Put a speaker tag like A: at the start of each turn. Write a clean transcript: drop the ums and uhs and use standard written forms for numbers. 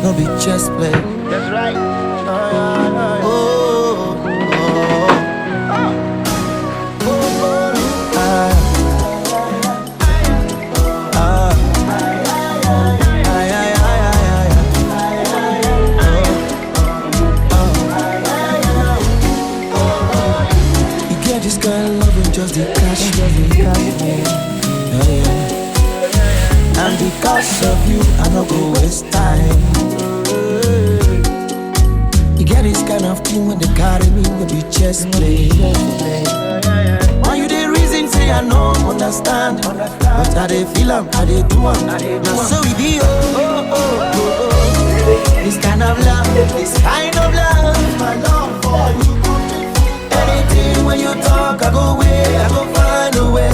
A: No be chest play.
B: That's right.
A: Oh, you get this kind of loving just the cash me. Oh, yeah. And because of you, I don't go waste time. You get this kind of thing when they carry me, will be chest play. Why you the reason say I no understand? But I dey feel am, I dey do am. Now so we be this kind of love, my love for you. Anything when you talk, I go away, I go find a way.